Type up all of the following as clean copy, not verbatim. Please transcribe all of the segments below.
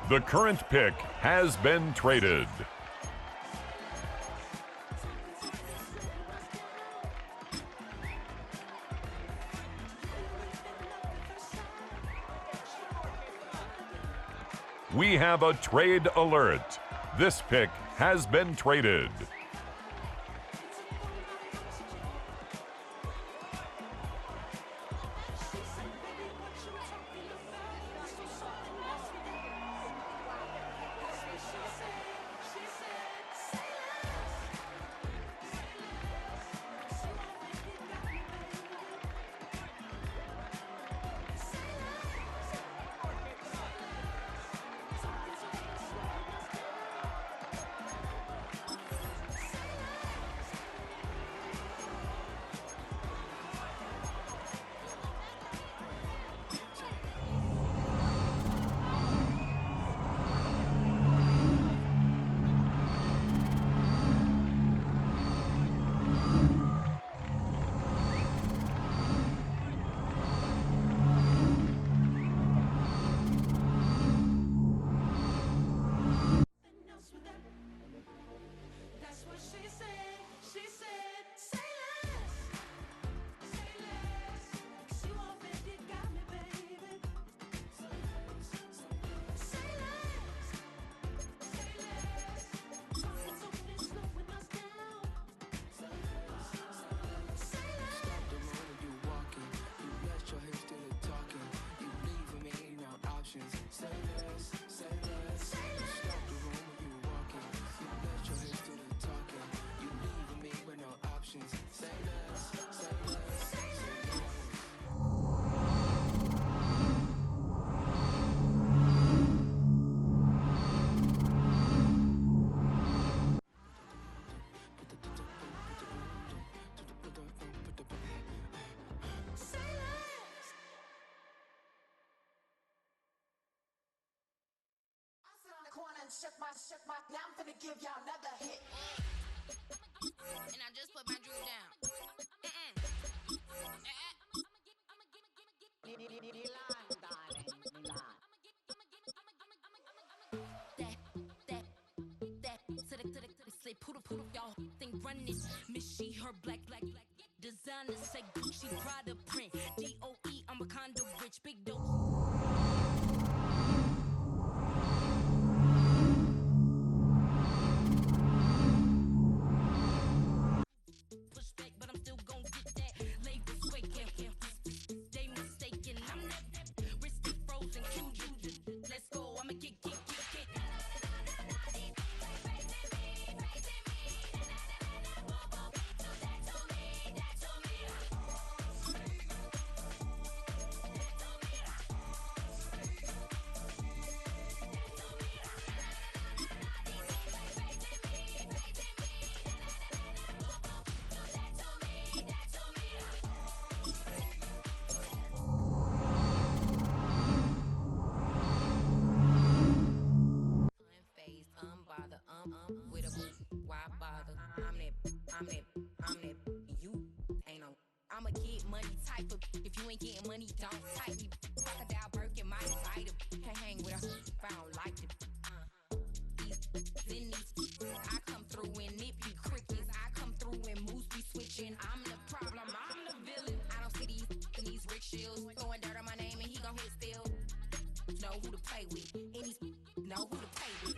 The current pick has been traded. We have a trade alert. This pick has been traded. Now I'm finna give y'all another hit. And I just put my drink down. Say poodle, y'all think run this. Miss she her black. Designer say Gucci Prada print. DOE, I'm a condo rich, big dope. I'm that, you ain't no. I'ma get money type of. If you ain't getting money, don't type me. Crocodile Birkin, my fighter. Can't hang with her if I don't like it. I come through and nip you crickets. I come through and moose be switching. I'm the problem, I'm the villain. I don't see these rickshaws throwing dirt on my name and he gon' hit still. Know who to play with. Any know who to play with.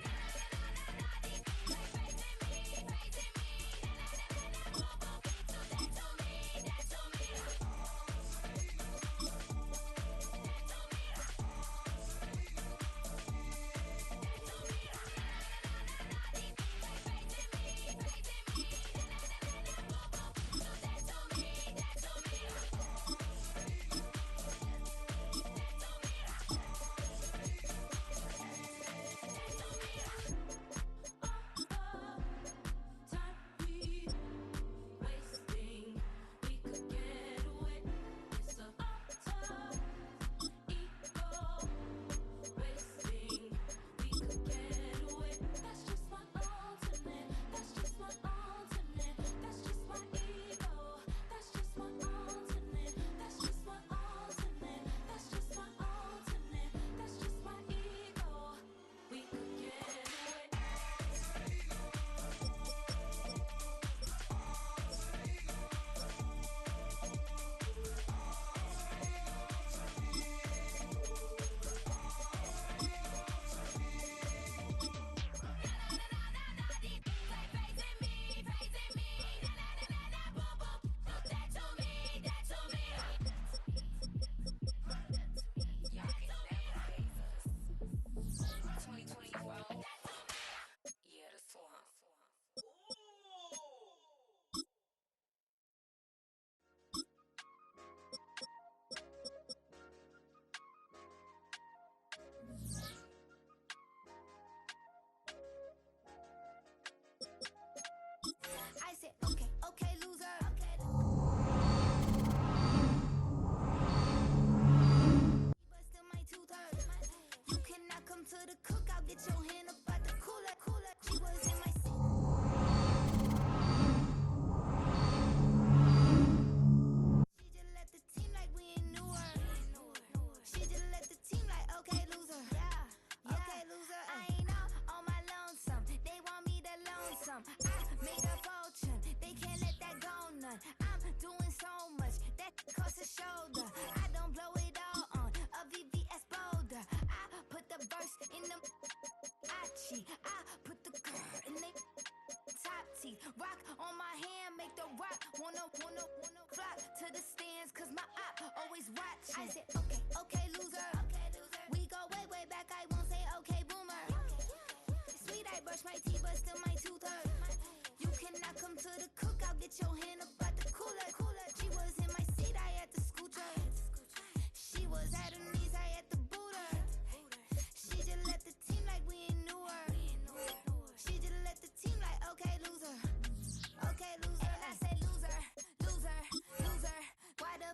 made a fortune. They can't let that go none. I'm doing so much that costs a shoulder. I don't blow it all on a VVS boulder. I put the verse in the Achi. I put the girl in the top teeth. Rock on my hand, make the rock wanna flock to the stands, cause my op always watching. I said, okay, loser. We go way back, I won't say okay, boomer. Sweet, I brush my teeth, but still my tooth hurt. You cannot come to the cookout, get your hand up at the cooler. She was in my seat, I had to scoot her. She was at her knees, I had to boot her. She just left the team like we ain't knew her. She just left the team like, okay, loser. Okay, loser. And I said, loser. Why the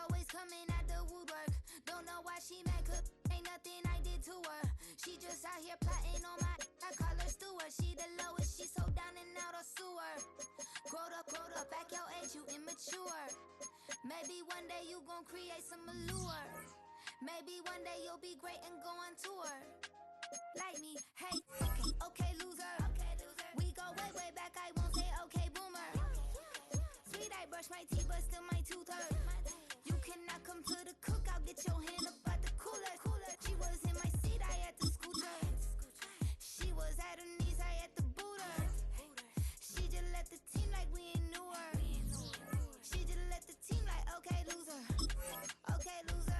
always coming out the woodwork? Don't know why she mad, cause ain't nothing I did to her. She just out here plotting on my, I call her Stewart. She the lowest, she so down and out of sewer. Growed up, back your age, you immature. Maybe one day you gon' create some allure. Maybe one day you'll be great and go on tour. Like me, hey, okay, loser. We go way back, I won't say okay, boomer. Sweet, I brush my teeth, but still my tooth hurt. You cannot come to the cookout, get your hand up at the cooler. She was in my seat, I had to scoot her. She was at her knees, I had to boot her. She just left the team like we ain't knew her. She just left the team like, okay, loser. Okay, loser.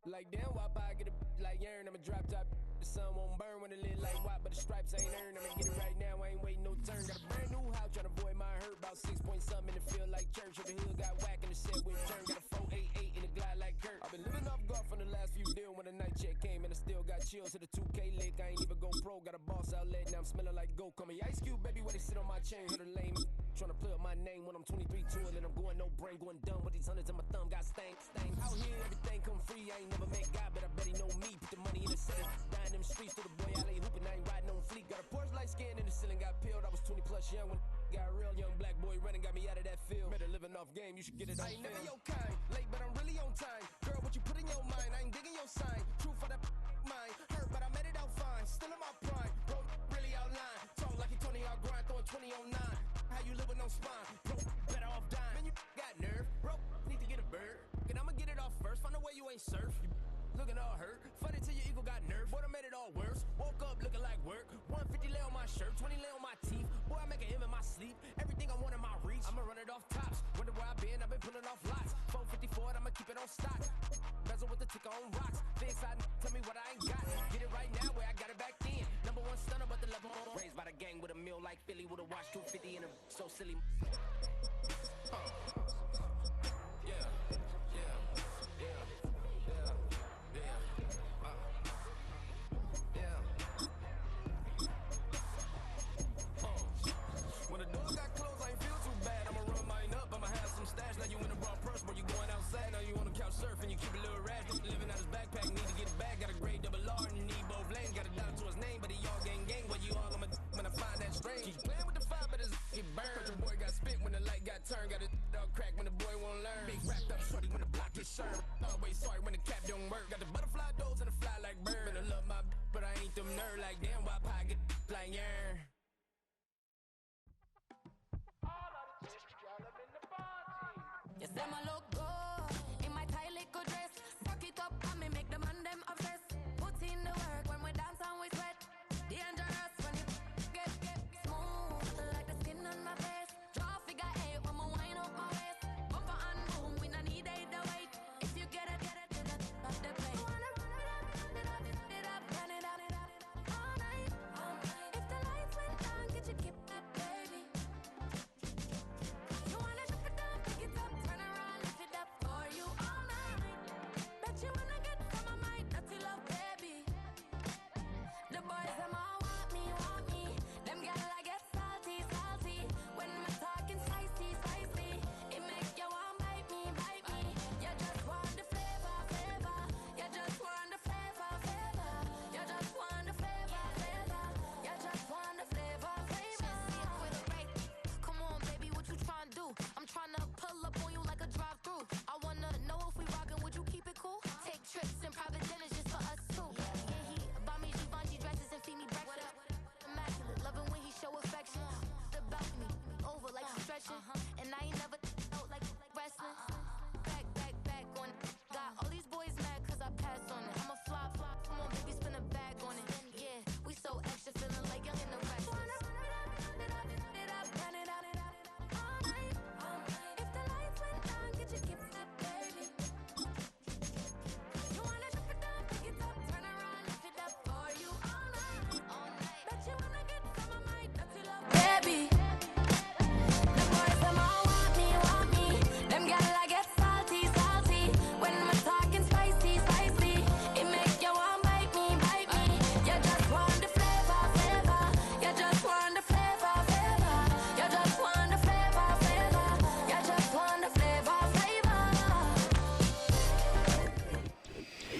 Like damn, why I get a like urn? I'ma drop top. The sun won't burn when it lit like white, but the stripes ain't earned. I'ma get it right now, I ain't waiting no turn. Got a brand new house, tryna avoid my hurt. About 6 point something, and it feel like church. If the hood got whack and the set with turn. Got a 488 in the glide like Kurt. I've been living off golf from the last few deals. When the night check came and I still got chills to the 2K lick. I ain't even go pro, got a boss outlet, now I'm smelling like goat. Call me Ice Cube, baby, where they sit on my chain. Heard a lame tryna play up my name when I'm 23 to it, and I'm going no brain, going dumb with these hundreds in my thumb. Got stank. Out here, everything come free. I ain't never met God, but I bet he know me. Put the money in the center, dying them streets to the boy I lay hooping. I ain't riding on fleek. Got a Porsche light skin in the ceiling, got peeled. I was 20 plus young when got real young black boy running, got me out of that field. Better living off game, you should get it on. I ain't never your kind, late but I'm really on time. Girl, what you put in your mind, I ain't digging your sign. True for that mine, hurt but I made it out fine. Still in my prime, bro, really outline. Talk like you Tony, I'll grind, throwing 20 on 9. How you live with no spine, bro, better off dying. Man, you got nerve, bro, need to get a bird. And I'ma get it off first, find a way you ain't surf. You looking all hurt, funny till your ego got nerve. Boy, I made it all worse, woke up looking like work. 150 lay on my shirt, 20 lay on my teeth. Boy, I make an M in my sleep, everything I want in my reach. I'ma run it off tops, wonder where I been, I've been pulling off lots. 454, I'ma keep it on stock. Bezel with the ticker on rocks. Big side, tell me what I ain't got. Get it right now where I got it back then. Number one stunner, but the level on. Raised by the gang with a meal like Philly, with a watch 250 and a so silly. When the door got closed, I ain't feel too bad. I'ma run mine up, I'ma have some stash. Now you in the wrong purse, but you going outside. Now you on the couch surfing, you keep a little rat. Living out his backpack, need to get it back. Got a grade double R and you need both lanes. Got a dot to his name, but he all gang. Where you all, I'ma when I find that strange. Keep playing with the fire, but his get burned. But your boy got spit when the light got turned. Got a dog crack when the boy won't learn. Big wrapped up shorty when the block gets served. Always sorry when the cap don't work. Got the butterfly doors and the fly like bird. Better love my but I ain't them nerd like damn. Why pie get like yarn? Yes, them a look good in my tight little dress. Rock it up and me make the man them obsessed. Put in the work when we dance and we sweat. Dangerous when it get smooth like the skin on my face. Draw figure eight when me wind up my waist. Bumper and boom, we no need it the weight. If you get it, off the plate. You wanna run it up, run it up all night. If the lights went down, get your keep up, baby. You wanna drop it down.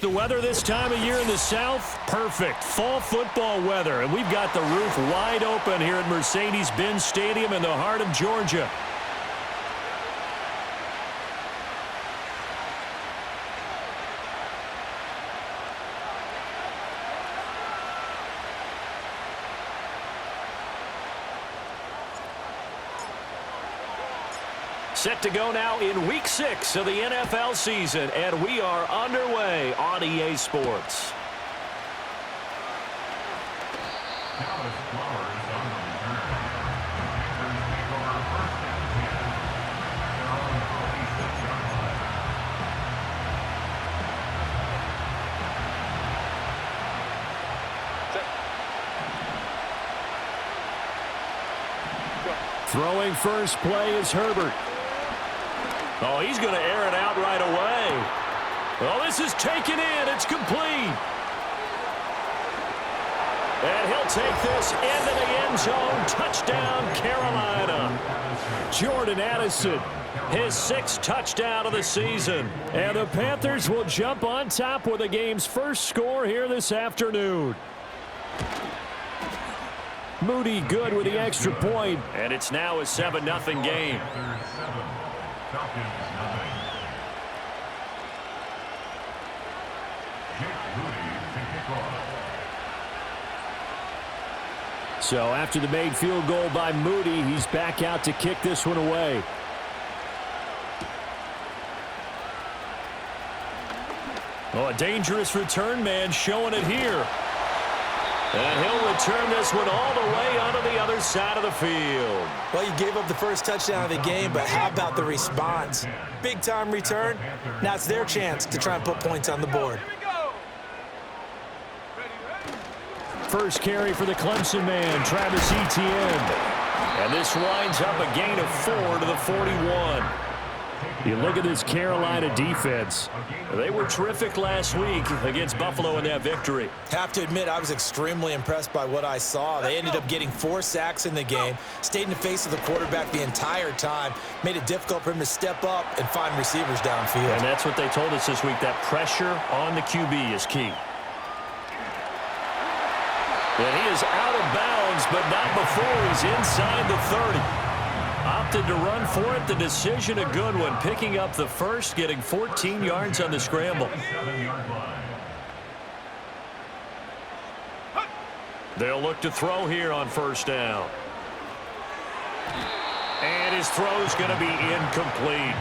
the weather this time of year in the South? Perfect. Fall football weather. And we've got the roof wide open here at Mercedes-Benz Stadium in the heart of Georgia. Set to go now in Week 6 of the NFL season, and we are underway on EA Sports. Throwing first play is Herbert. Oh, he's going to air it out right away. Oh, this is taken in. It's complete. And he'll take this into the end zone. Touchdown, Carolina. Jordan Addison, his 6th touchdown of the season. And the Panthers will jump on top with the game's first score here this afternoon. Moody good with the extra point. And it's now a 7-0 game. So after the made field goal by Moody, he's back out to kick this one away. Oh, a dangerous return man showing it here. And he'll return this one all the way onto the other side of the field. Well, you gave up the first touchdown of the game, but how about the response? Big-time return. Now it's their chance to try and put points on the board. First carry for the Clemson man, Travis Etienne. And this winds up a gain of 4 to the 41. You look at this Carolina defense. They were terrific last week against Buffalo in that victory. Have to admit, I was extremely impressed by what I saw. They ended up getting 4 sacks in the game, stayed in the face of the quarterback the entire time, made it difficult for him to step up and find receivers downfield. And that's what they told us this week, that pressure on the QB is key. And he is out of bounds, but not before he's inside the 30. Opted to run for it. The decision a good one. Picking up the first, getting 14 yards on the scramble. They'll look to throw here on first down. And his throw's going to be incomplete.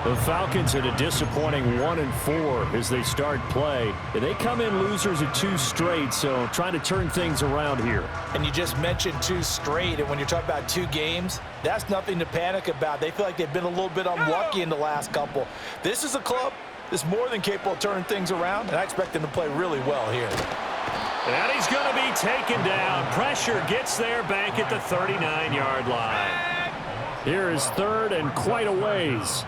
The Falcons had a disappointing 1-4 as they start play. They come in losers of 2 straight, so trying to turn things around here. And you just mentioned 2 straight, and when you're talking about 2 games, that's nothing to panic about. They feel like they've been a little bit unlucky in the last couple. This is a club that's more than capable of turning things around, and I expect them to play really well here. And he's going to be taken down. Pressure gets there back at the 39-yard line. Here is 3rd and quite a ways.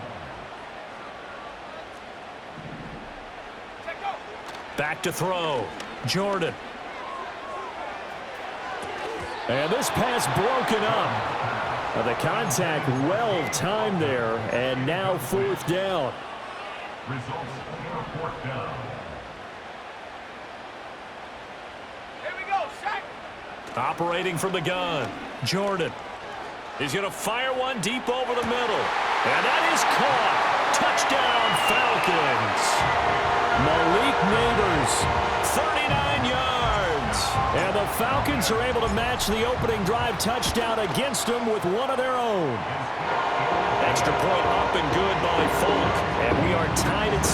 Back to throw. Jordan. And this pass broken up. The contact well timed there. And now 4th down. Results, 4th down. Here we go, sack. Operating from the gun. Jordan. He's going to fire one deep over the middle. And that is caught. Touchdown, Falcons. Malik Neighbors, 39 yards. And the Falcons are able to match the opening drive touchdown against them with one of their own. Extra point up and good by Folk. And we are tied at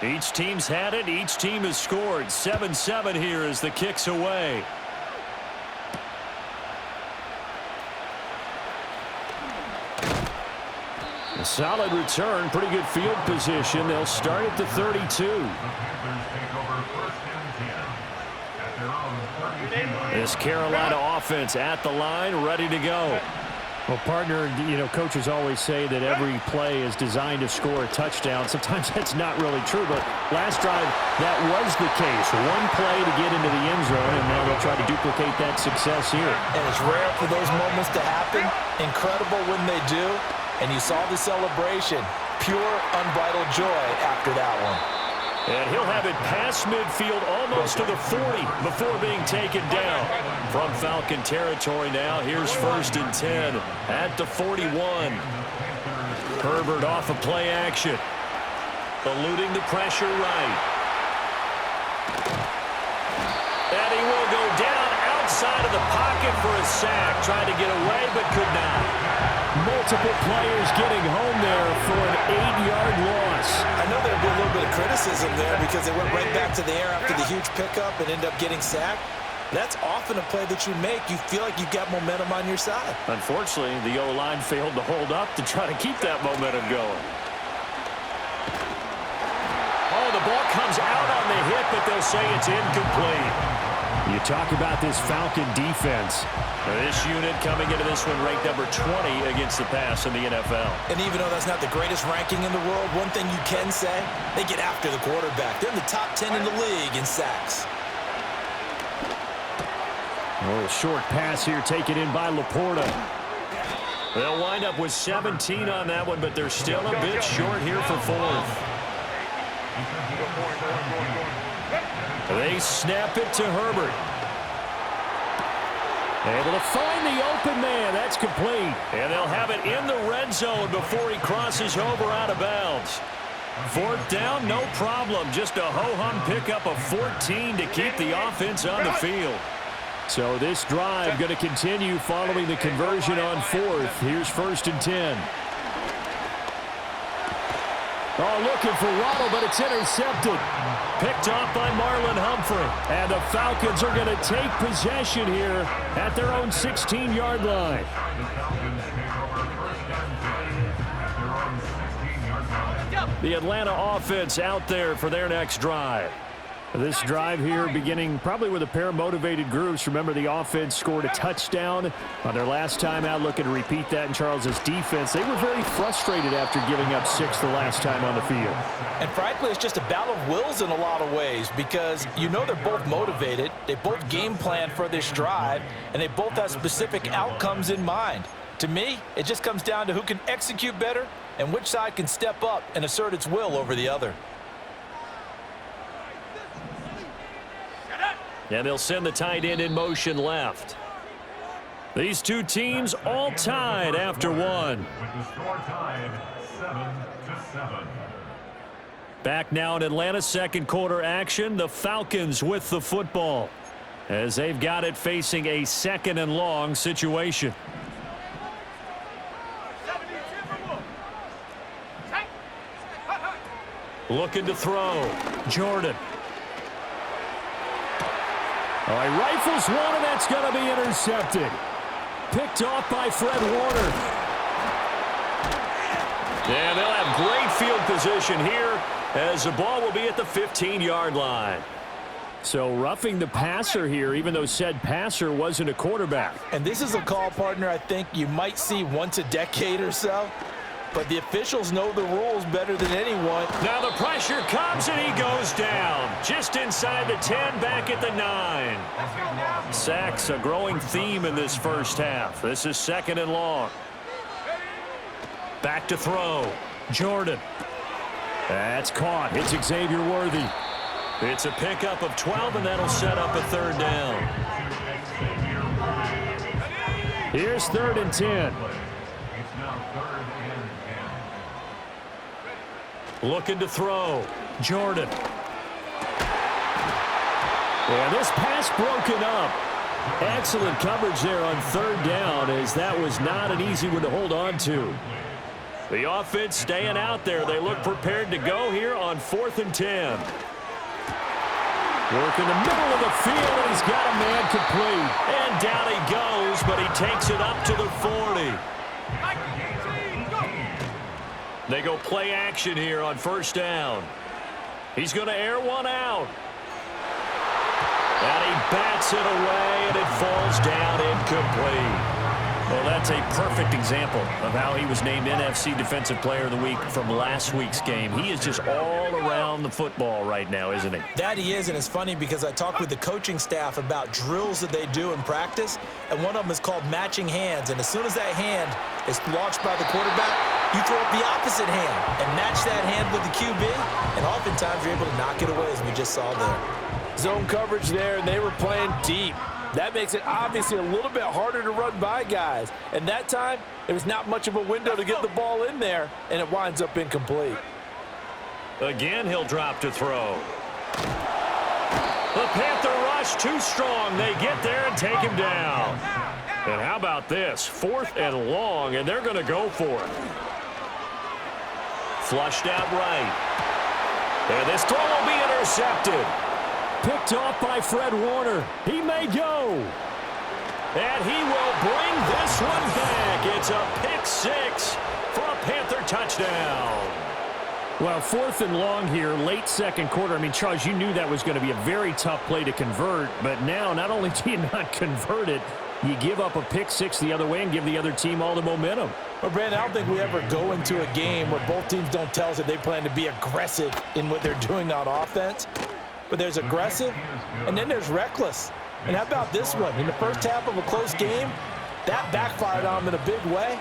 7. Each team's had it. Each team has scored. 7-7 here as the kick's away. A solid return. Pretty good field position. They'll start at the 32. This Carolina offense at the line, ready to go. Well, partner, coaches always say that every play is designed to score a touchdown. Sometimes that's not really true, but last drive, that was the case. One play to get into the end zone, and now they'll try to duplicate that success here. And it's rare for those moments to happen. Incredible when they do. And you saw the celebration. Pure, unbridled joy after that one. And he'll have it past midfield almost to the 40 before being taken down. From Falcon territory now, here's 1st and 10 at the 41. Herbert off of play action. Eluding the pressure right. And he will go down outside of the pocket for a sack. Tried to get away but could not. Multiple players getting home there for an 8-yard loss. I know there'll be a little bit of criticism there because they went right back to the air after the huge pickup and ended up getting sacked. That's often a play that you make. You feel like you've got momentum on your side. Unfortunately, the O-line failed to hold up to try to keep that momentum going. Oh, the ball comes out on the hit, but they'll say it's incomplete. You talk about this Falcon defense. This unit coming into this one ranked number 20 against the pass in the NFL. And even though that's not the greatest ranking in the world, one thing you can say, they get after the quarterback. They're in the top 10 in the league in sacks. Oh, short pass here taken in by Laporta. They'll wind up with 17 on that one, but they're still a bit short here for 4th. They snap it to Herbert. Able to find the open man. That's complete. And they'll have it in the red zone before he crosses over out of bounds. 4th down, no problem. Just a ho-hum pickup of 14 to keep the offense on the field. So this drive going to continue following the conversion on 4th. Here's 1st and 10. Oh, looking for Waddle, but it's intercepted. Picked off by Marlon Humphrey. And the Falcons are going to take possession here at their own 16-yard line. The Atlanta offense out there for their next drive. This drive here beginning probably with a pair of motivated groups. Remember, the offense scored a touchdown on their last time out. Looking to repeat that in Charles's defense. They were very frustrated after giving up 6 the last time on the field. And frankly, it's just a battle of wills in a lot of ways because you know they're both motivated. They both game plan for this drive, and they both have specific outcomes in mind. To me, it just comes down to who can execute better and which side can step up and assert its will over the other. And they'll send the tight end in motion left. These two teams all tied after one. With the score tied 7-7. Back now in Atlanta, second quarter action. The Falcons with the football as they've got it facing a 2nd and long situation. Looking to throw. Jordan. Oh, he rifles one, and that's going to be intercepted. Picked off by Fred Warner. And they'll have great field position here as the ball will be at the 15-yard line. So roughing the passer here, even though said passer wasn't a quarterback. And this is a call, partner, I think you might see once a decade or so. But the officials know the rules better than anyone. Now the pressure comes and he goes down. Just inside the 10, back at the 9. Sacks a growing theme in this first half. This is 2nd and long. Back to throw. Jordan. That's caught. It's Xavier Worthy. It's a pickup of 12, and that'll set up a 3rd down. Here's 3rd and 10. Looking to throw. Jordan. And this pass broken up. Excellent coverage there on 3rd down, as that was not an easy one to hold on to. The offense staying out there. They look prepared to go here on 4th and 10. Work in the middle of the field, and he's got a man complete. And down he goes, but he takes it up to the 40. They go play action here on 1st down. He's going to air one out. And he bats it away, and it falls down incomplete. Well, that's a perfect example of how he was named NFC Defensive Player of the Week from last week's game. He is just all around the football right now, isn't he? That he is, and it's funny because I talked with the coaching staff about drills that they do in practice, and one of them is called matching hands. And as soon as that hand is launched by the quarterback, you throw up the opposite hand and match that hand with the QB, and oftentimes you're able to knock it away, as we just saw there. Zone coverage there, and they were playing deep. That makes it obviously a little bit harder to run by guys. And that time, there was not much of a window to get the ball in there, and it winds up incomplete. Again, he'll drop to throw. The Panther rush too strong. They get there and take him down. And how about this? 4th and long, and they're going to go for it. Flushed out right. And this throw will be intercepted. Picked off by Fred Warner. He may go. And he will bring this one back. It's a pick 6 for a Panther touchdown. Well, 4th and long here, late second quarter. I mean, Charles, you knew that was going to be a very tough play to convert. But now, not only do you not convert it, you give up a pick 6 the other way and give the other team all the momentum. Well, Brandon, I don't think we ever go into a game where both teams don't tell us that they plan to be aggressive in what they're doing on offense. But there's aggressive, and then there's reckless. And how about this one? In the first half of a close game, that backfired on them in a big way.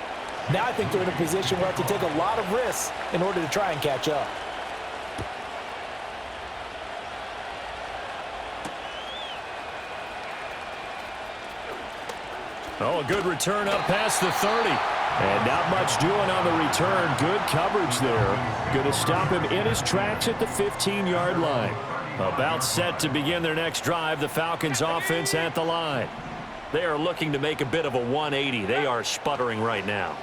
Now I think they're in a position where they have to take a lot of risks in order to try and catch up. Oh, a good return up past the 30. And not much doing on the return. Good coverage there. Going to stop him in his tracks at the 15-yard line. About set to begin their next drive, the Falcons offense at the line. They are looking to make a bit of a 180. They are sputtering right now.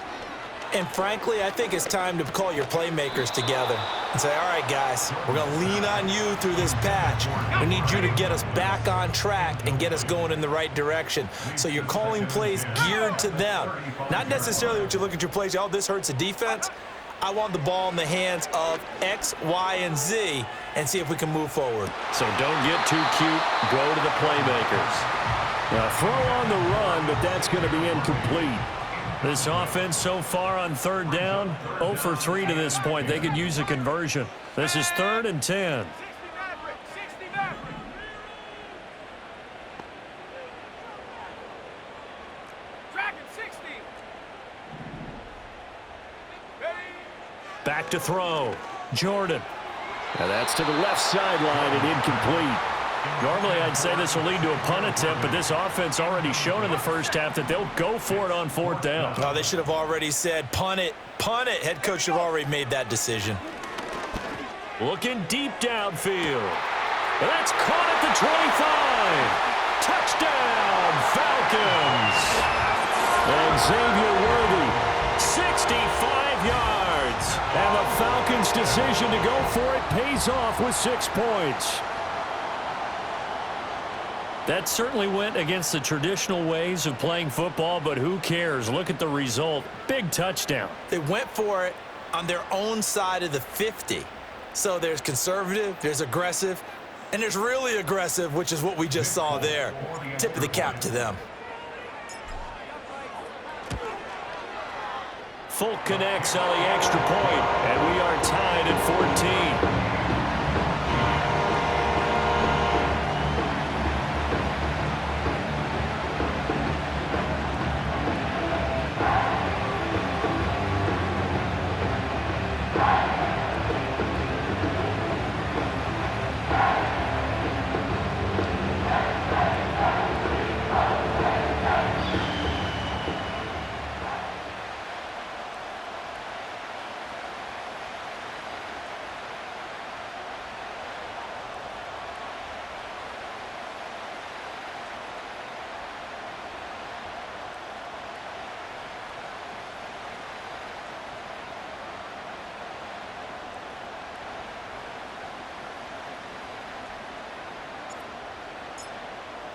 And frankly, I think it's time to call your playmakers together and say, all right, guys, we're going to lean on you through this patch. We need you to get us back on track and get us going in the right direction. So you're calling plays geared to them. Not necessarily what you look at your plays, oh, this hurts the defense. I want the ball in the hands of X, Y, and Z and see if we can move forward. So don't get too cute. Go to the playmakers. Now throw on the run, but that's going to be incomplete. This offense so far on 3rd down, 0 for 3 to this point. They could use a conversion. This is 3rd and 10. Back to throw. Jordan. Now that's to the left sideline and incomplete. Normally I'd say this will lead to a punt attempt, but this offense already shown in the first half that they'll go for it on 4th down. Oh, they should have already said punt it. Punt it. Head coach should have already made that decision. Looking deep downfield. That's caught at the 25. Touchdown, Falcons. And Xavier Worthy, 65 yards. And the Falcons' decision to go for it pays off with 6 points. That certainly went against the traditional ways of playing football, but who cares? Look at the result. Big touchdown. They went for it on their own side of the 50. So there's conservative, there's aggressive, and there's really aggressive, which is what we just saw there. Tip of the cap to them. Folk connects on the extra point, and we are tied at 14.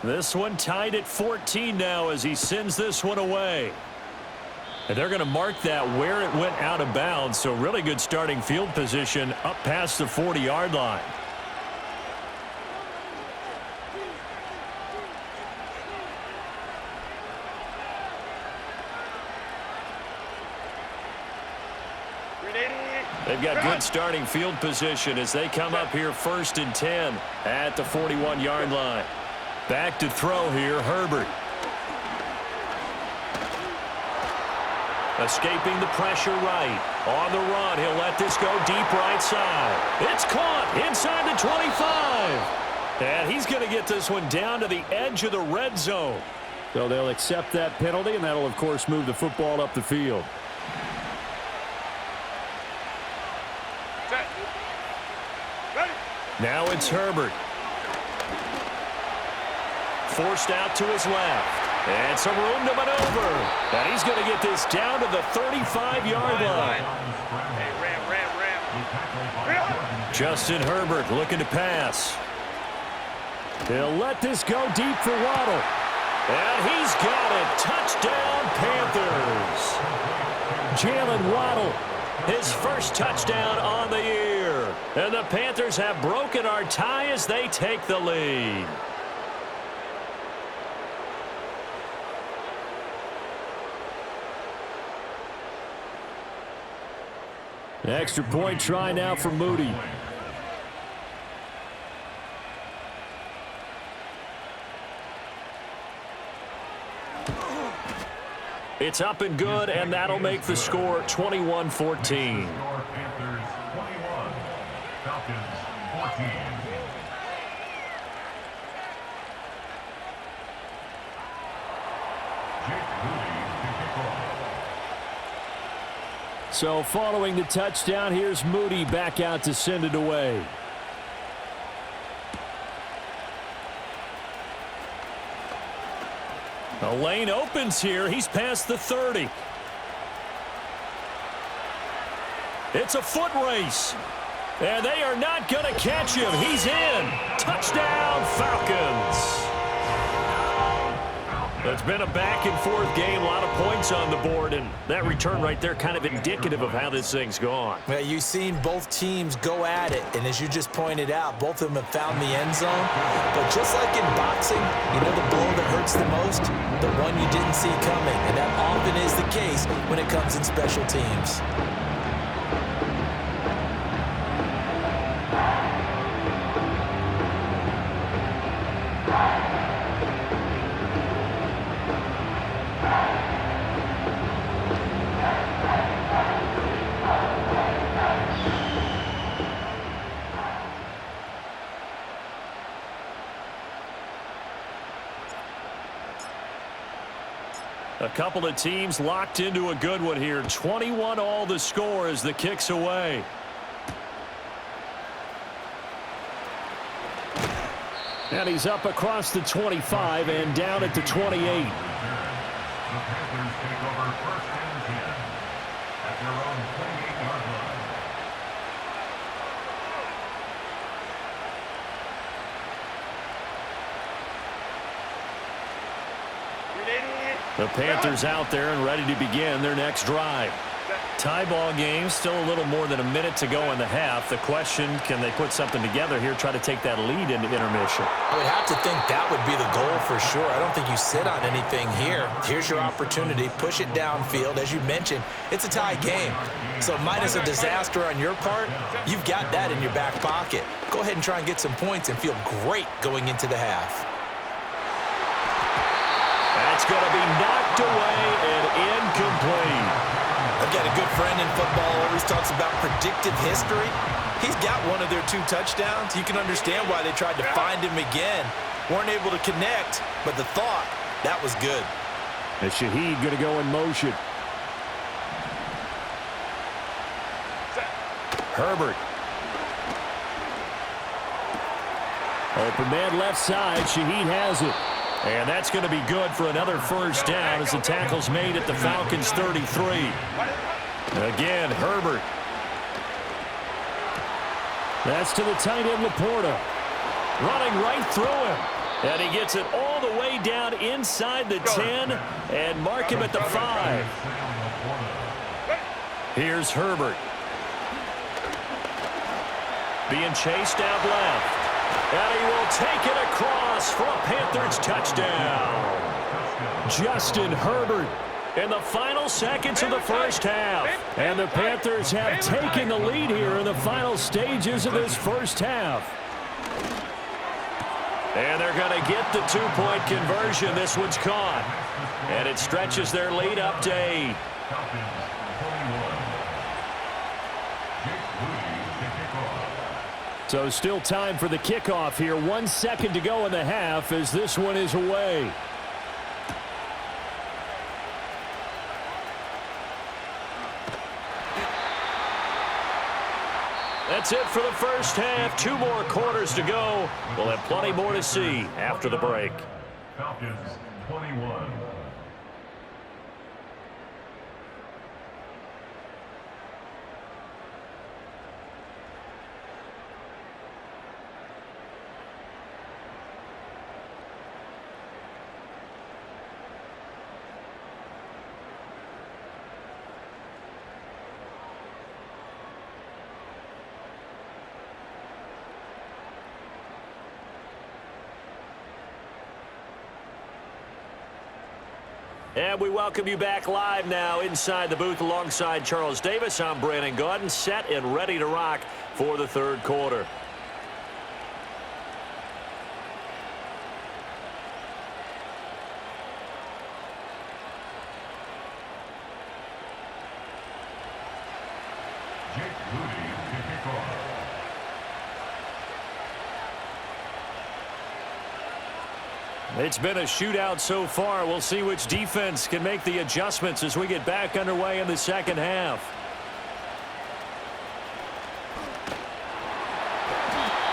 This one tied at 14 now as he sends this one away. And they're going to mark that where it went out of bounds. So really good starting field position up past the 40-yard line. They've got good starting field position as they come up here 1st and 10 at the 41-yard line. Back to throw here, Herbert. Escaping the pressure right. On the run, he'll let this go deep right side. It's caught inside the 25. And he's going to get this one down to the edge of the red zone. So they'll accept that penalty, and that'll, of course, move the football up the field. Now it's Herbert. Forced out to his left. And some room to maneuver. And he's going to get this down to the 35-yard line. Justin Herbert looking to pass. He'll let this go deep for Waddle. And he's got it. Touchdown, Panthers. Jalen Waddle, his first touchdown on the year. And the Panthers have broken our tie as they take the lead. Extra point try now for Moody. It's up and good, and that'll make the score 21-14. Panthers 21, Falcons 14. So following the touchdown, here's Moody back out to send it away. The lane opens here. He's past the 30. It's a foot race. And they are not going to catch him. He's in. Touchdown, Falcons. It's been a back-and-forth game, a lot of points on the board, and that return right there kind of indicative of how this thing's gone. Well, you've seen both teams go at it, and as you just pointed out, both of them have found the end zone. But just like in boxing, you know the blow that hurts the most? The one you didn't see coming, and that often is the case when it comes in special teams. A couple of teams locked into a good one here. 21 all the score as the kick's away. And he's up across the 25 and down at the 28. The Panthers take over 1st and 10 at their own 28-yard line. The Panthers out there and ready to begin their next drive. Tie ball game, still a little more than a minute to go in the half. The question, can they put something together here, try to take that lead into intermission? I would have to think that would be the goal for sure. I don't think you sit on anything here. Here's your opportunity. Push it downfield. As you mentioned, it's a tie game. So minus a disaster on your part, you've got that in your back pocket. Go ahead and try and get some points and feel great going into the half. That's going to be knocked away and incomplete. I've got a good friend in football, always talks about predictive history. He's got one of their 2 touchdowns. You can understand why they tried to find him again. Weren't able to connect, but the thought, that was good. And Shaheed going to go in motion. Herbert. Open man left side. Shaheed has it. And that's going to be good for another first down as the tackle's made at the Falcons' 33. Again, Herbert. That's to the tight end, Laporta. Running right through him. And he gets it all the way down inside the 10 and mark him at the 5. Here's Herbert. Being chased out left. And he will take it across for a Panthers touchdown. Justin Herbert in the final seconds of the first half. And the Panthers have taken the lead here in the final stages of this first half. And they're going to get the two-point conversion. This one's caught. And it stretches their lead up to 8. So still time for the kickoff here. 1 second to go in the half as this one is away. That's it for the first half. 2 more quarters to go. We'll have plenty more to see after the break. Falcons 21. And we welcome you back live now inside the booth alongside Charles Davis. I'm Brandon Gaudin, set and ready to rock for the third quarter. It's been a shootout so far. We'll see which defense can make the adjustments as we get back underway in the second half.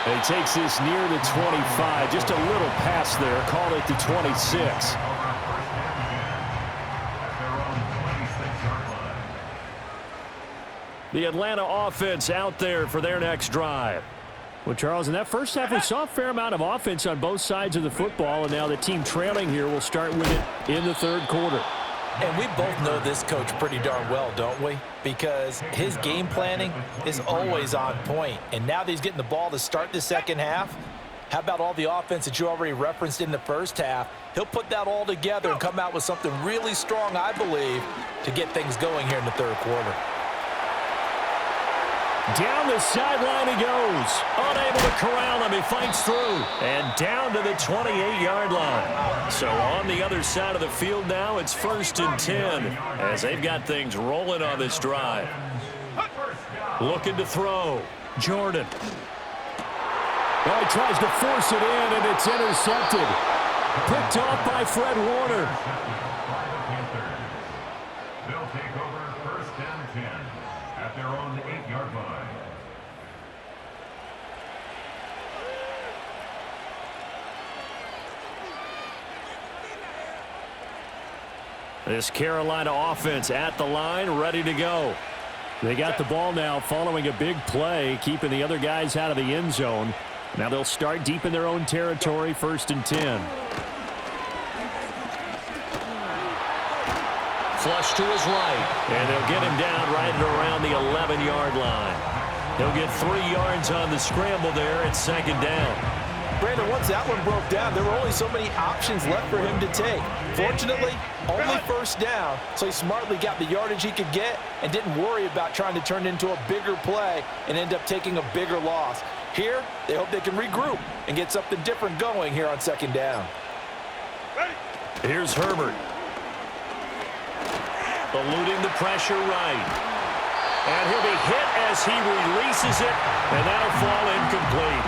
He takes this near the 25. Just a little pass there. Call it the 26. The Atlanta offense out there for their next drive. Well, Charles, in that first half, we saw a fair amount of offense on both sides of the football, and now the team trailing here will start with it in the third quarter. And we both know this coach pretty darn well, don't we? Because his game planning is always on point. And now that he's getting the ball to start the second half, how about all the offense that you already referenced in the first half? He'll put that all together and come out with something really strong, I believe, to get things going here in the third quarter. Down the sideline he goes. Unable to corral him. He fights through. And down to the 28-yard line. So on the other side of the field now, it's 1st and 10 as they've got things rolling on this drive. Looking to throw. Jordan. Well, he tries to force it in, and it's intercepted. Picked off by Fred Warner. They'll take over 1st and 10 at their own 8-yard line. This Carolina offense at the line, ready to go. They got the ball now following a big play, keeping the other guys out of the end zone. Now they'll start deep in their own territory, 1st and 10. Flush to his right, and they'll get him down right at around the 11-yard line. He'll get 3 yards on the scramble there at 2nd down. Brandon, once that one broke down, there were only so many options left for him to take. Fortunately, only 1st down, so he smartly got the yardage he could get and didn't worry about trying to turn it into a bigger play and end up taking a bigger loss. Here, they hope they can regroup and get something different going here on 2nd down. Here's Herbert. Eluding the pressure right. And he'll be hit as he releases it, and that'll fall incomplete.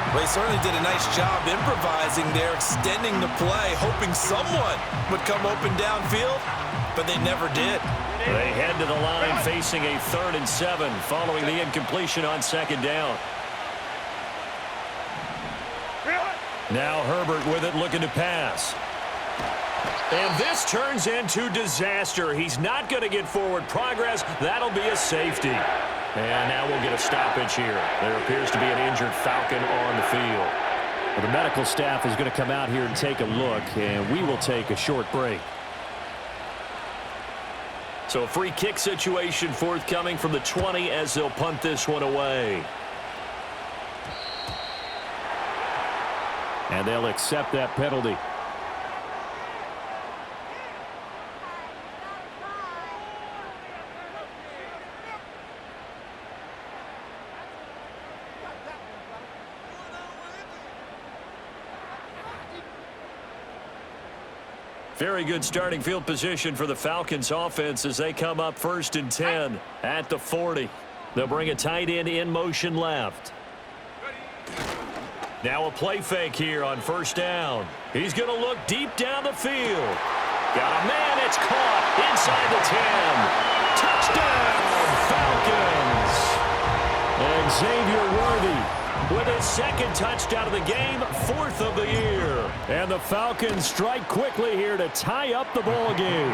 Well, he certainly did a nice job improvising there, extending the play, hoping someone would come open downfield, but they never did. They head to the line facing a 3rd and 7 following the incompletion on 2nd down. Now Herbert with it, looking to pass. And this turns into disaster. He's not going to get forward progress. That'll be a safety. And now we'll get a stoppage here. There appears to be an injured Falcon on the field. Well, the medical staff is going to come out here and take a look, and we will take a short break. So a free kick situation forthcoming from the 20 as they'll punt this one away. And they'll accept that penalty. Very good starting field position for the Falcons offense as they come up 1st and 10 at the 40. They'll bring a tight end in motion left. Now a play fake here on 1st down. He's going to look deep down the field. Got a man. It's caught inside the 10. Touchdown, Falcons. And Xavier Worthy with his 2nd touchdown of the game, 4th of the year. And the Falcons strike quickly here to tie up the ball game.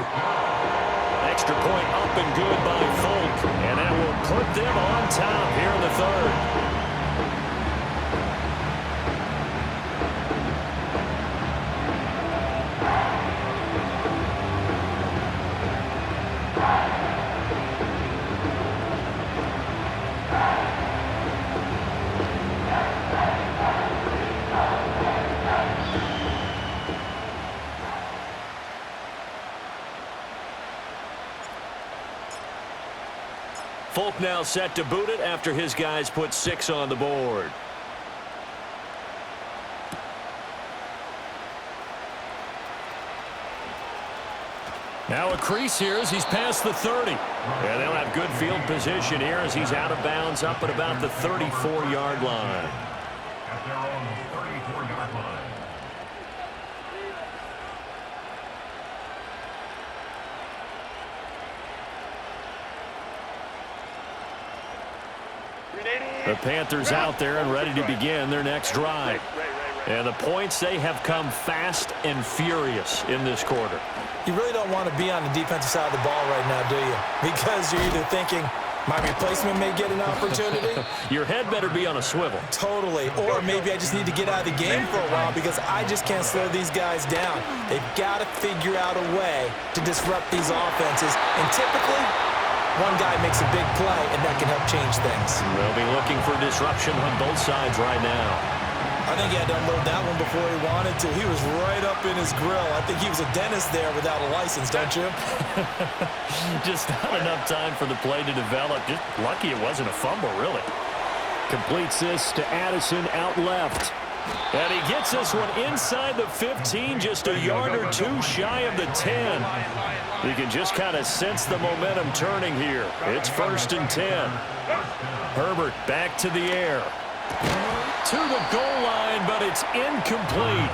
Extra point up and good by Folk. And that will put them on top here in the 3rd. Folk now set to boot it after his guys put 6 on the board. Now a crease here as he's past the 30. And they'll have good field position here as he's out of bounds up at about the 34-yard line. At their own 34-yard line. The Panthers out there and ready to begin their next drive. And the points, they have come fast and furious in this quarter. You really don't want to be on the defensive side of the ball right now, do you? Because you're either thinking, my replacement may get an opportunity. Your head better be on a swivel. Totally. Or maybe I just need to get out of the game for a while because I just can't slow these guys down. They've got to figure out a way to disrupt these offenses. And typically, one guy makes a big play, and that can help change things. They'll be looking for disruption on both sides right now. I think he had to unload that one before he wanted to. He was right up in his grill. I think he was a dentist there without a license, don't you? Just not enough time for the play to develop. Just lucky it wasn't a fumble, really. Completes this to Addison out left. And he gets this one inside the 15, just a yard or two shy of the 10. You can just kind of sense the momentum turning here. It's 1st and 10. Herbert back to the air. To the goal line, but it's incomplete.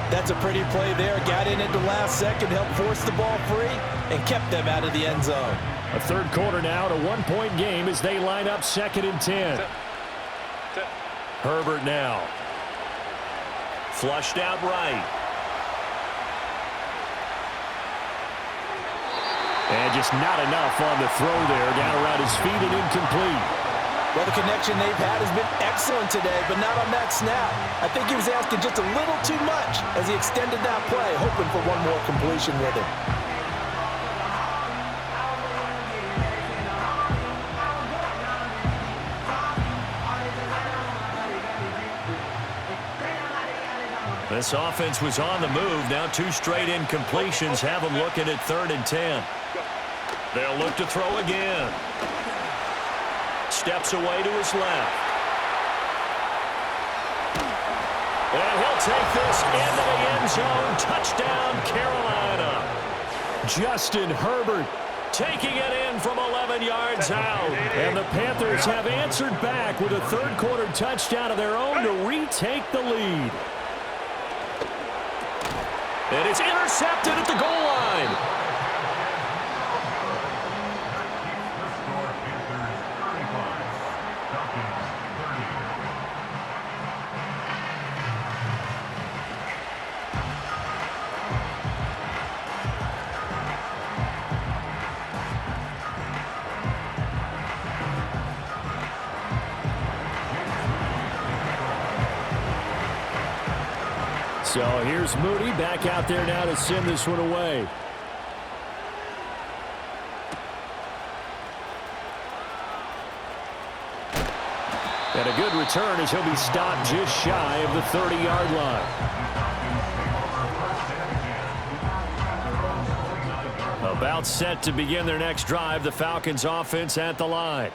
That's a pretty play there. Got in at the last second, helped force the ball free, and kept them out of the end zone. A 3rd quarter now, a 1-point game as they line up 2nd and 10. Herbert now. Flushed out right. And just not enough on the throw there. Down around his feet and incomplete. Well, the connection they've had has been excellent today, but not on that snap. I think he was asking just a little too much as he extended that play, hoping for one more completion with him. This offense was on the move. Now 2 straight incompletions have them looking at 3rd and 10. They'll look to throw again. Steps away to his left. And he'll take this into the end zone. Touchdown, Carolina. Justin Herbert taking it in from 11 yards out. And the Panthers have answered back with a 3rd quarter touchdown of their own to retake the lead. And it's intercepted at the goal line. So here's Moody back out there now to send this one away. And a good return as he'll be stopped just shy of the 30-yard line. About set to begin their next drive, the Falcons offense at the line.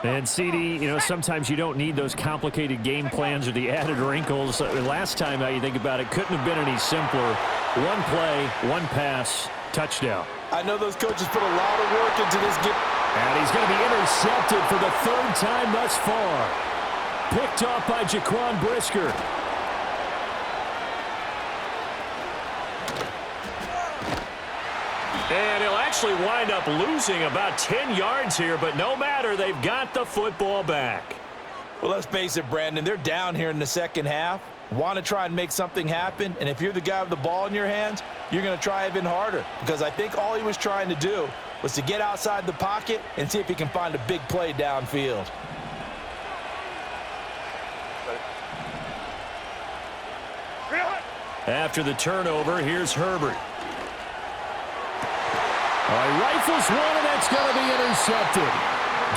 And, CD, you know, sometimes you don't need those complicated game plans or the added wrinkles. Last time, you think about it, couldn't have been any simpler. One play, one pass, touchdown. I know those coaches put a lot of work into this game. And he's going to be intercepted for the third time thus far. Picked off by Jaquan Brisker. And he'll actually wind up losing about 10 yards here, but no matter, they've got the football back. Well, let's face it, Brandon, they're down here in the second half. Want to try and make something happen, and if you're the guy with the ball in your hands, you're going to try even harder, because I think all he was trying to do was to get outside the pocket and see if he can find a big play downfield. After the turnover, here's Herbert. He rifles one, and that's going to be intercepted.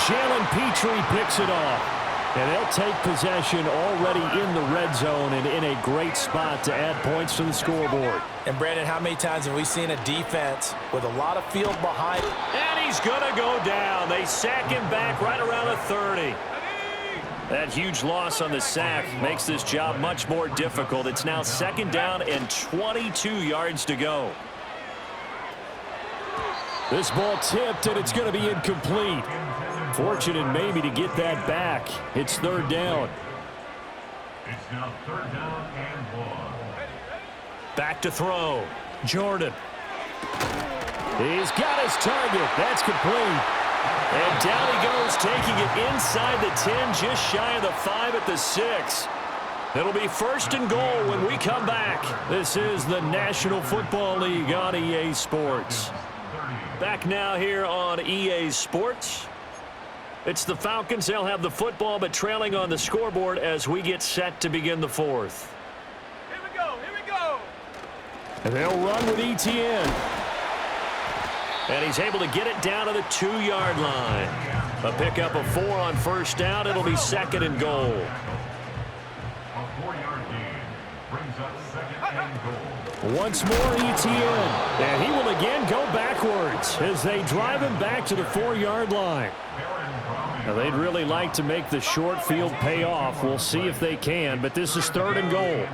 Jalen Petrie picks it off. And they'll take possession already in the red zone and in a great spot to add points to the scoreboard. And, Brandon, how many times have we seen a defense with a lot of field behind? And he's going to go down. They sack him back right around the 30. That huge loss on the sack makes this job much more difficult. It's now second down and 22 yards to go. This ball tipped, and it's going to be incomplete. Fortunate maybe to get that back. It's third down. It's now third down and 1. Back to throw. Jordan. He's got his target. That's complete. And down he goes, taking it inside the 10, just shy of the 5 at the 6. It'll be first and goal when we come back. This is the National Football League on EA Sports. Back now here on EA Sports. It's the Falcons. They'll have the football, but trailing on the scoreboard as we get set to begin the fourth. Here we go, here we go. And they'll run with ETN. And he's able to get it down to the 2-yard line. A pickup of 4 on first down. It'll be second and goal. A 4-yard gain brings up second and goal. Once more ETN. And he will again go backwards as they drive him back to the 4-yard line. Now, they'd really like to make the short field pay off. We'll see if they can, but this is third and goal.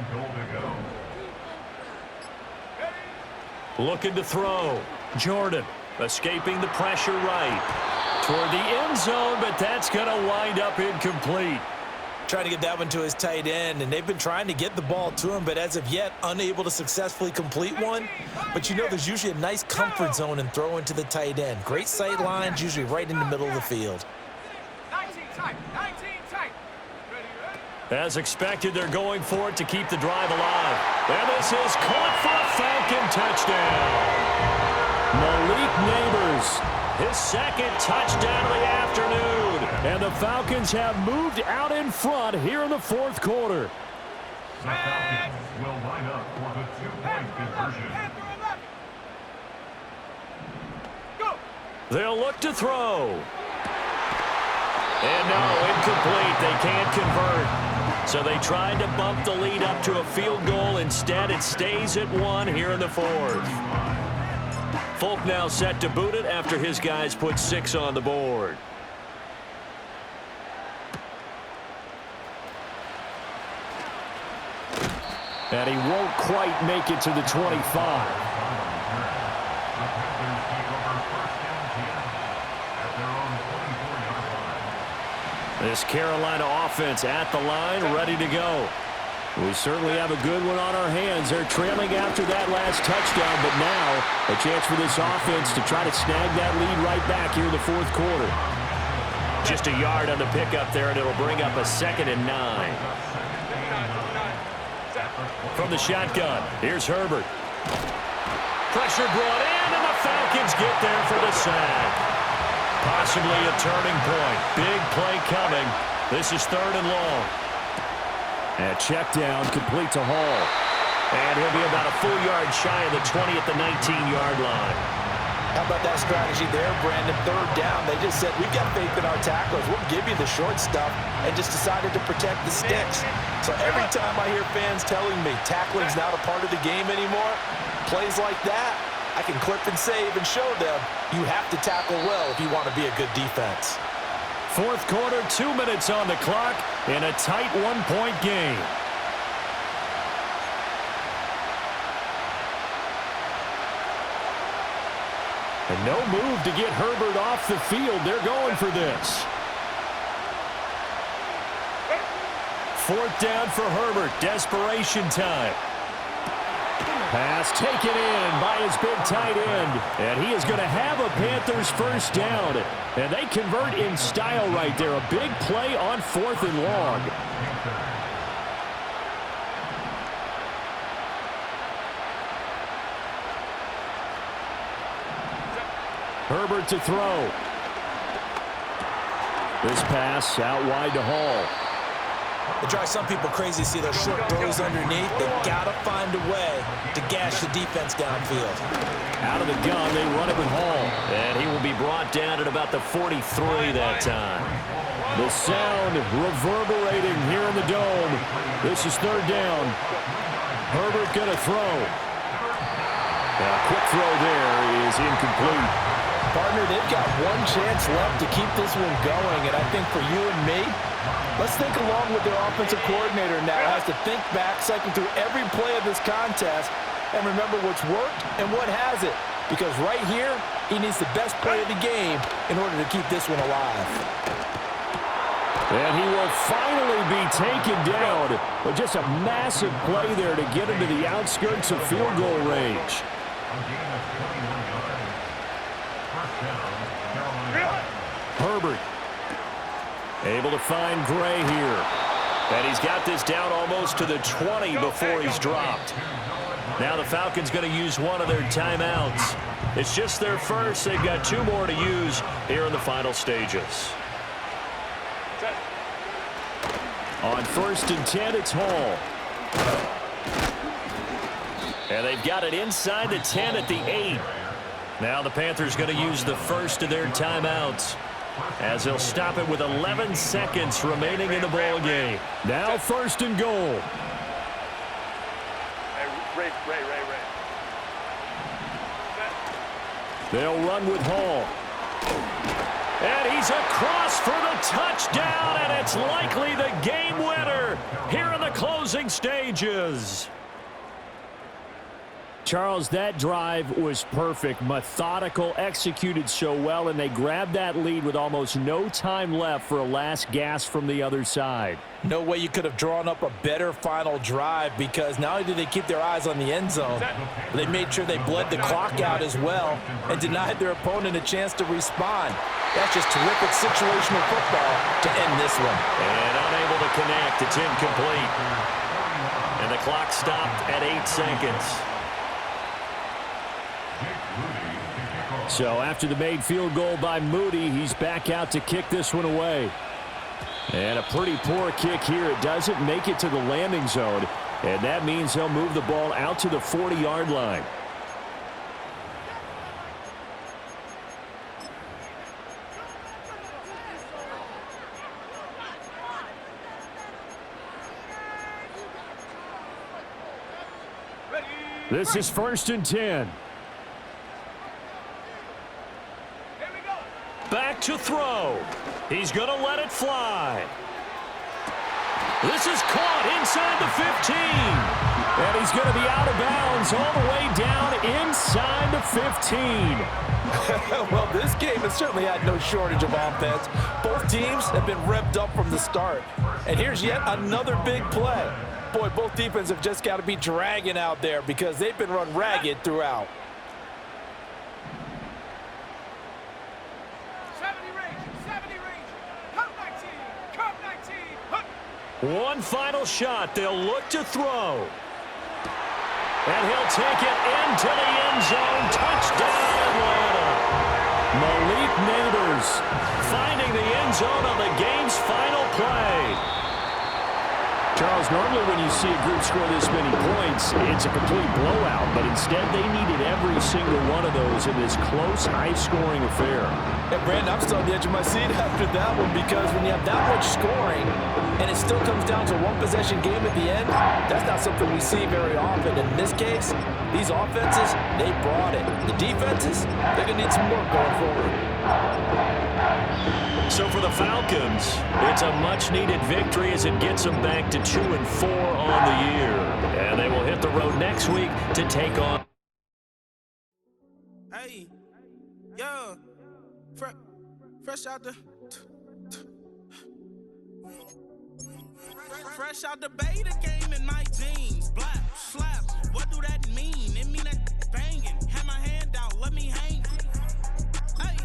Looking to throw. Jordan escaping the pressure right toward the end zone, but that's going to wind up incomplete. Trying to get that one to his tight end, and they've been trying to get the ball to him, but as of yet, unable to successfully complete one. But you know there's usually a nice comfort zone in throwing to the tight end. Great sight lines, usually right in the middle of the field. 19 tight, 19 tight. Ready? As expected, they're going for it to keep the drive alive. And this is caught for a Falcon touchdown. Malik Neighbors, his second touchdown of the afternoon. And the Falcons have moved out in front here in the fourth quarter. The Falcons will line up for the 2-point conversion. Go. They'll look to throw. And no, incomplete. They can't convert. So they tried to bump the lead up to a field goal. Instead, it stays at 1 here in the fourth. Folk now set to boot it after his guys put 6 on the board. And he won't quite make it to the 25. This Carolina offense at the line, ready to go. We certainly have a good one on our hands. They're trailing after that last touchdown, but now a chance for this offense to try to snag that lead right back here in the fourth quarter. Just a yard on the pickup there, and it'll bring up a 2nd and 9. From the shotgun, here's Herbert. Pressure brought in, and the Falcons get there for the sack. Possibly a turning point. Big play coming. This is third and long. And check down, complete to Hall. And he'll be about a full yard shy of the 20 at the 19-yard line. How about that strategy there, Brandon? Third down, they just said, we've got faith in our tacklers. We'll give you the short stuff, and just decided to protect the sticks. So every time I hear fans telling me tackling's not a part of the game anymore, plays like that, I can clip and save and show them you have to tackle well if you want to be a good defense. Fourth quarter, 2 minutes on the clock in a tight 1-point game. And no move to get Herbert off the field. They're going for this. 4th down for Herbert. Desperation time. Pass taken in by his big tight end. And he is going to have a Panthers first down. And they convert in style right there. A big play on 4th and long. Herbert to throw. This pass out wide to Hall. It drives some people crazy to see those short throws underneath. They've got to find a way to gash the defense downfield. Out of the gun, they run it with Hall. And he will be brought down at about the 43 that time. The sound reverberating here in the dome. This is 3rd down. Herbert going to throw. A quick throw there is incomplete. Partner, they've got one chance left to keep this one going, and I think for you and me, let's think along with their offensive coordinator now. Has to think back, cycle through every play of this contest, and remember what's worked and what hasn't. Because right here, he needs the best play of the game in order to keep this one alive. And he will finally be taken down. But just a massive play there to get him to the outskirts of field goal range. Herbert able to find Gray here. And he's got this down almost to the 20 before he's dropped. Now the Falcons going to use one of their timeouts. It's just their first. They've got 2 more to use here in the final stages. On 1st and 10, it's Hall. And they've got it inside the 10 at the 8. Now the Panthers going to use the first of their timeouts, as they'll stop it with 11 seconds remaining in the ball game. Now 1st and goal. They'll run with Hall. And he's across for the touchdown, and it's likely the game winner here in the closing stages. Charles, that drive was perfect, methodical, executed so well, and they grabbed that lead with almost no time left for a last gasp from the other side. No way you could have drawn up a better final drive, because not only did they keep their eyes on the end zone, but they made sure they bled the clock out as well and denied their opponent a chance to respond. That's just terrific situational football to end this one. And unable to connect. It's incomplete. And the clock stopped at 8 seconds. So after the made field goal by Moody, he's back out to kick this one away. And a pretty poor kick here. It doesn't make it to the landing zone. And that means they'll move the ball out to the 40-yard line. This is 1st and 10. Back to throw. He's going to let it fly. This is caught inside the 15. And he's going to be out of bounds all the way down inside the 15. Well, this game has certainly had no shortage of offense. Both teams have been revved up from the start. And here's yet another big play. Boy, both defenses have just got to be dragging out there because they've been run ragged throughout. One final shot. They'll look to throw. And he'll take it into the end zone. Touchdown, Atlanta. Malik Neighbors finding the end zone on the game's final play. Charles, normally when you see a group score this many points, it's a complete blowout. But instead, they needed every single one of those in this close, high-scoring affair. And Brandon, I'm still on the edge of my seat after that one, because when you have that much scoring and it still comes down to a one-possession game at the end, that's not something we see very often. In this case, these offenses, they brought it. The defenses, they're going to need some work going forward. So for the Falcons, it's a much-needed victory as it gets them back to 2-4 on the year. And they will hit the road next week to take on. Hey, Yeah. Fresh out the. Fresh out the beta game in my jeans. Blap, slap, what do that mean? It mean that banging. Have my hand out, let me hang. Hey,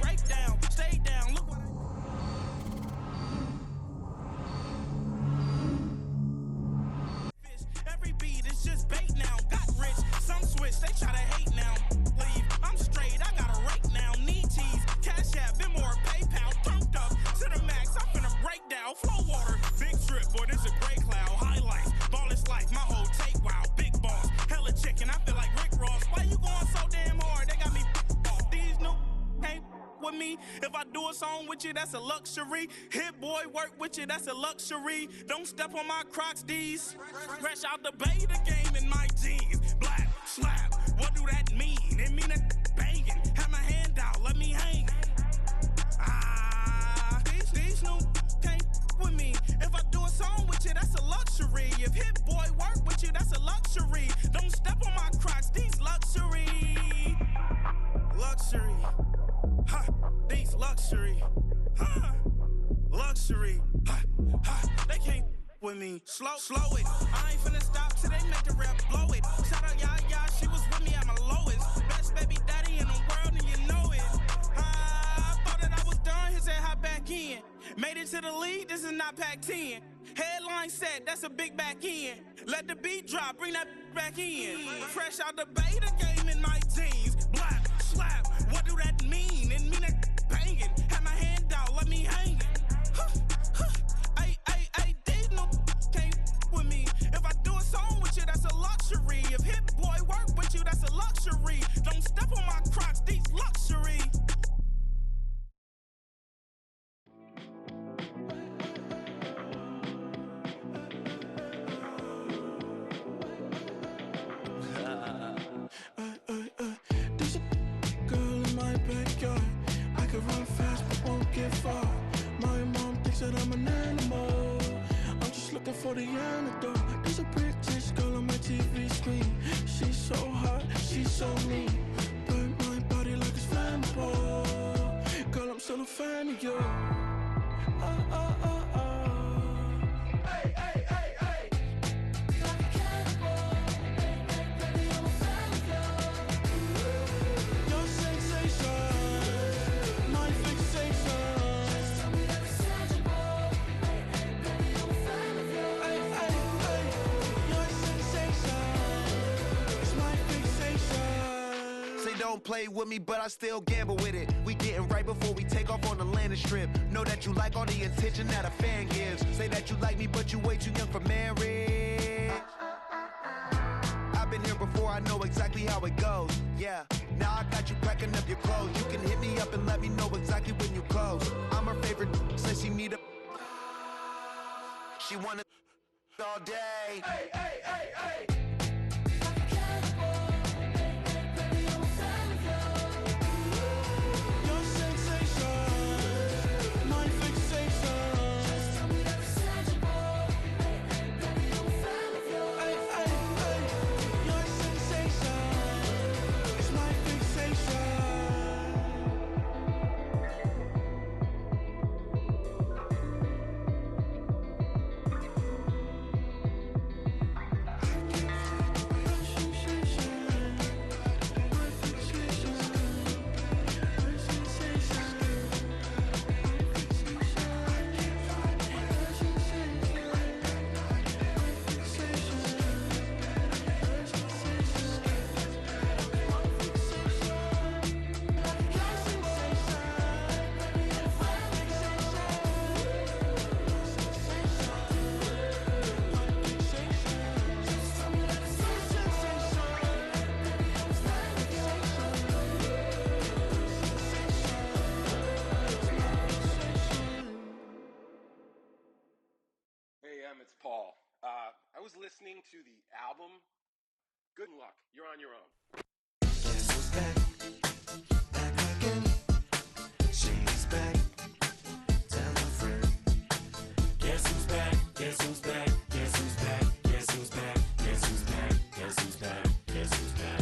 break down, stay down, look what every beat is just bait now. Got rich, some switch, they try to hate now. Leave, I'm straight, I got a rate now. Need cheese, cash app, Venmo or PayPal. Turned up to the max, I'm finna break down. Flow water, big trip, boy, this a gray cloud. Highlights, ball is life, my whole take, wow. Big boss, hella chicken, I feel like Rick Ross. Why you going so damn hard? They got me off. These new can't with me. If I do a song with you, that's a luxury. Hit boy, work with you, that's a luxury. Don't step on my Crocs, D's. Fresh out the beta game in my jeans. Black, slap, what do that mean? It mean that banging. Have my hand out, let me hang. These new can't with me. If I do a song with you, that's a luxury. If hit boy, work with you, that's a luxury. Don't step on my Crocs, these luxury. Luxury. Ha, these luxury. Ha, luxury. Ha, ha, they can't with me. Slow it. I ain't finna stop till they make the rap blow it. Shout out Yaya, she was with me at my lowest. Best baby daddy in the world and you know it. I thought that I was done, he said hop back in. Made it to the league, this is not Pac-10. Headline set, that's a big back end. Let the beat drop, bring that back in. Fresh out the beta game in my jeans. Black, slap, what do that mean? It mean that banging. Have my hand out, let me hang it. Ay, these no can't with me. If I do a song with you, that's a luxury. If hit boy work with you, that's a luxury. Don't step on my Crocs, these luxury. There's a girl in my backyard. I can run fast but won't get far. My mom thinks that I'm an animal. I'm just looking for the antidote. There's a British girl on my TV screen. She's so hot, she's so mean. Burn my body like it's flammable. Girl, I'm still a fan of you. Hey, hey, hey, hey. Like a cannibal. Baby, I'm a fan of you. Your sensation, my fixation. Just tell me that it's tangible. Baby, I'm a fan of you. Hey, hey, hey. Your sensation is my fixation. Say don't play with me, but I still gamble with it. We getting right before we take off on the landing strip. Know that you like all the attention that a fan gives. Say that you like me, but you way too young for marriage. I've been here before, I know exactly how it goes. Yeah, now I got you packing up your clothes. You can hit me up and let me know exactly when you close. I'm her favorite, says she need a. She wanna all day. Hey, hey, hey, hey. It's Paul. I was listening to the album. Good luck. You're on your own. Guess who's back? Back again. She's back. Tell a friend. Guess who's back? Guess who's back? Guess who's back? Guess who's back? Guess who's back? Guess who's back? Guess who's back?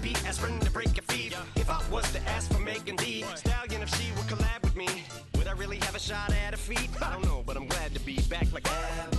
Beat aspirin to break your feet. If I was to ask for Megan Thee Stallion, if she would collab with me, would I really have a shot at her feet? I don't know, but I'm glad to be back like that.